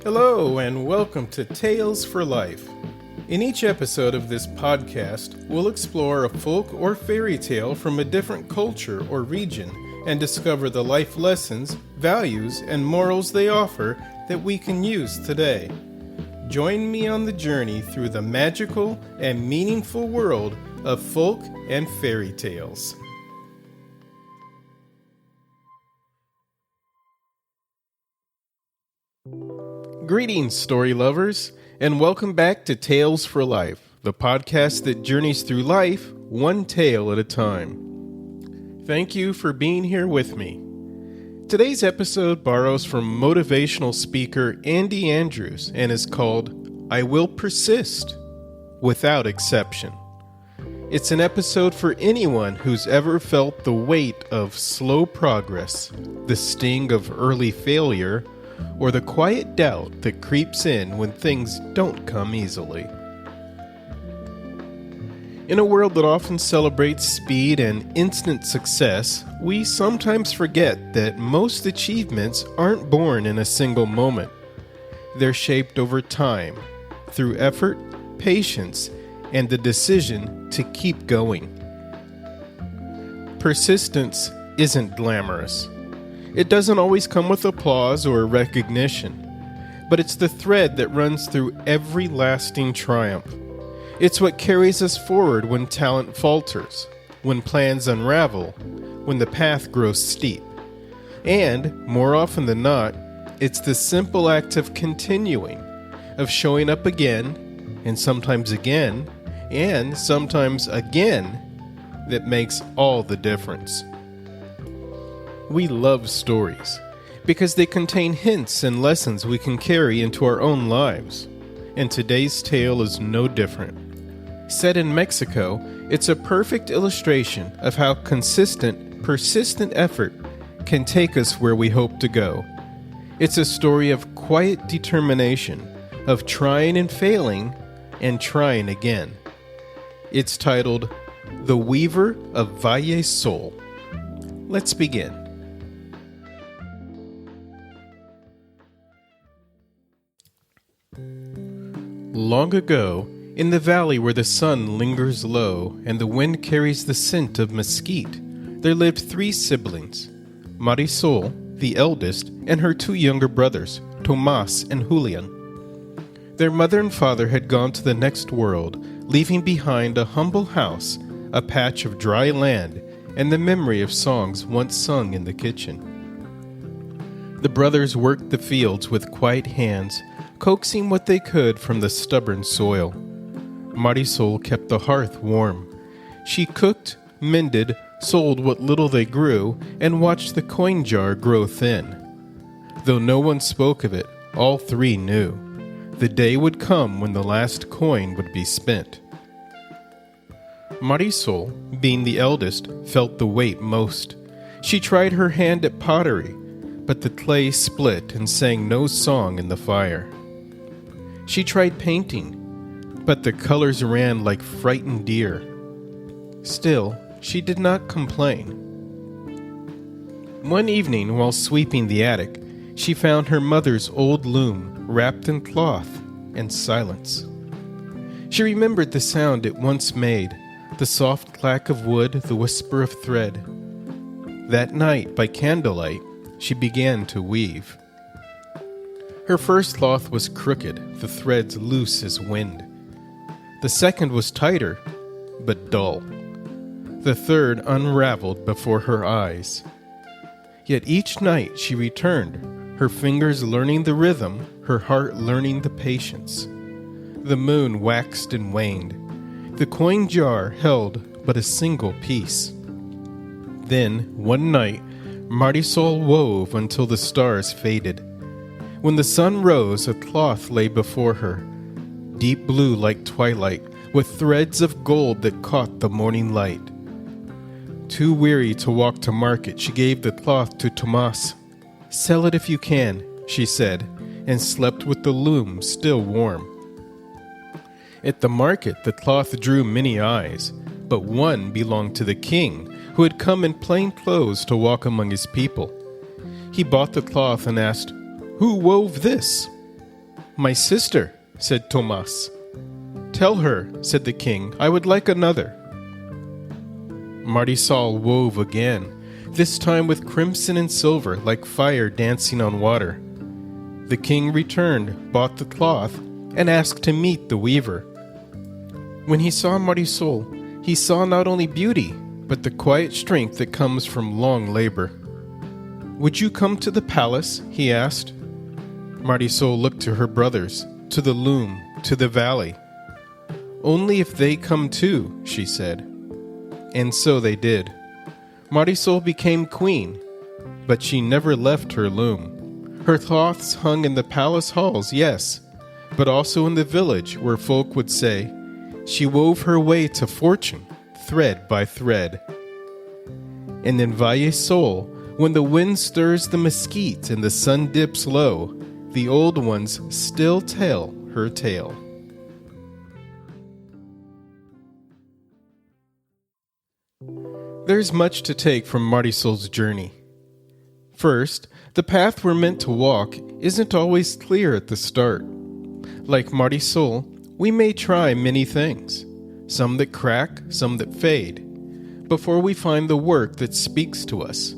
Hello, and welcome to Tales for Life. In each episode of this podcast, we'll explore a folk or fairy tale from a different culture or region and discover the life lessons, values, and morals they offer that we can use today. Join me on the journey through the magical and meaningful world of folk and fairy tales. Greetings, story lovers, and welcome back to Tales for Life, the podcast that journeys through life one tale at a time. Thank you for being here with me. Today's episode borrows from motivational speaker Andy Andrews and is called I Will Persist Without Exception. It's an episode for anyone who's ever felt the weight of slow progress, the sting of early failure, or the quiet doubt that creeps in when things don't come easily. In a world that often celebrates speed and instant success, we sometimes forget that most achievements aren't born in a single moment. They're shaped over time, through effort, patience, and the decision to keep going. Persistence isn't glamorous. It doesn't always come with applause or recognition, but it's the thread that runs through every lasting triumph. It's what carries us forward when talent falters, when plans unravel, when the path grows steep. And, more often than not, it's the simple act of continuing, of showing up again, and sometimes again, that makes all the difference. We love stories because they contain hints and lessons we can carry into our own lives. And today's tale is no different. Set in Mexico, it's a perfect illustration of how consistent, persistent effort can take us where we hope to go. It's a story of quiet determination, of trying and failing, and trying again. It's titled The Weaver of Valle Sol. Let's begin. Long ago, in the valley where the sun lingers low and the wind carries the scent of mesquite, there lived 3 siblings, Marisol, the eldest, and her 2 younger brothers, Tomas and Julian. Their mother and father had gone to the next world, leaving behind a humble house, a patch of dry land, and the memory of songs once sung in the kitchen. The brothers worked the fields with quiet hands, coaxing what they could from the stubborn soil. Marisol kept the hearth warm. She cooked, mended, sold what little they grew, and watched the coin jar grow thin. Though no one spoke of it, all 3 knew. The day would come when the last coin would be spent. Marisol, being the eldest, felt the weight most. She tried her hand at pottery, but the clay split and sang no song in the fire. She tried painting, but the colors ran like frightened deer. Still, she did not complain. One evening, while sweeping the attic, she found her mother's old loom wrapped in cloth and silence. She remembered the sound it once made, the soft clack of wood, the whisper of thread. That night, by candlelight, she began to weave. Her first cloth was crooked, the threads loose as wind. The second was tighter, but dull. The third unraveled before her eyes. Yet each night she returned, her fingers learning the rhythm, her heart learning the patience. The moon waxed and waned. The coin jar held but a single piece. Then, one night, Marisol wove until the stars faded. When the sun rose, a cloth lay before her, deep blue like twilight, with threads of gold that caught the morning light. Too weary to walk to market, she gave the cloth to Tomas. "Sell it if you can," she said, and slept with the loom still warm. At the market, the cloth drew many eyes, but one belonged to the king, who had come in plain clothes to walk among his people. He bought the cloth and asked, "Who wove this?" "My sister," said Tomas. "Tell her," said the king, "I would like another." Marisol wove again, this time with crimson and silver like fire dancing on water. The king returned, bought the cloth, and asked to meet the weaver. When he saw Marisol, he saw not only beauty, but the quiet strength that comes from long labor. "Would you come to the palace?" he asked. Marisol looked to her brothers, to the loom, to the valley. "Only if they come too," she said. And so they did. Marisol became queen, but she never left her loom. Her cloths hung in the palace halls, yes, but also in the village where folk would say, she wove her way to fortune, thread by thread. And in Valle Sol, when the wind stirs the mesquite and the sun dips low, the old ones still tell her tale. There's much to take from Marisol's journey. First, the path we're meant to walk isn't always clear at the start. Like Marisol, we may try many things, some that crack, some that fade, before we find the work that speaks to us.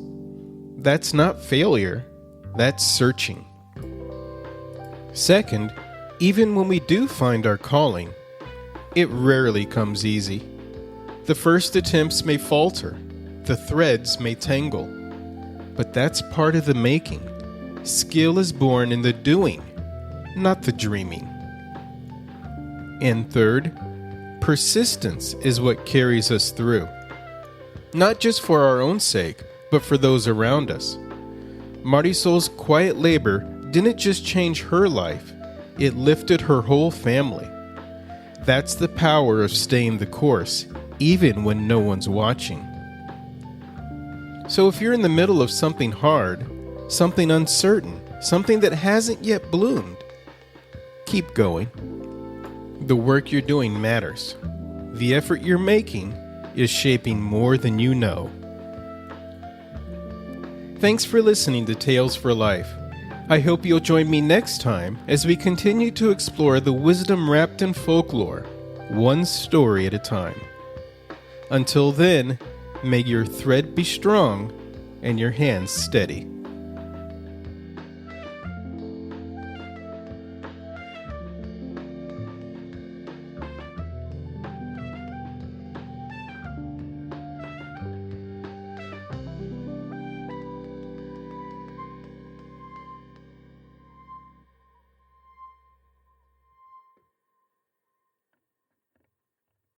That's not failure, that's searching. Second, even when we do find our calling, it rarely comes easy. The first attempts may falter, the threads may tangle, but that's part of the making. Skill is born in the doing, not the dreaming. And third, persistence is what carries us through. Not just for our own sake, but for those around us. Marisol's quiet labor didn't just change her life, it lifted her whole family. That's the power of staying the course, even when no one's watching. So if you're in the middle of something hard, something uncertain, something that hasn't yet bloomed, keep going. The work you're doing matters. The effort you're making is shaping more than you know. Thanks for listening to Tales for Life. I hope you'll join me next time as we continue to explore the wisdom wrapped in folklore, one story at a time. Until then, may your thread be strong and your hands steady.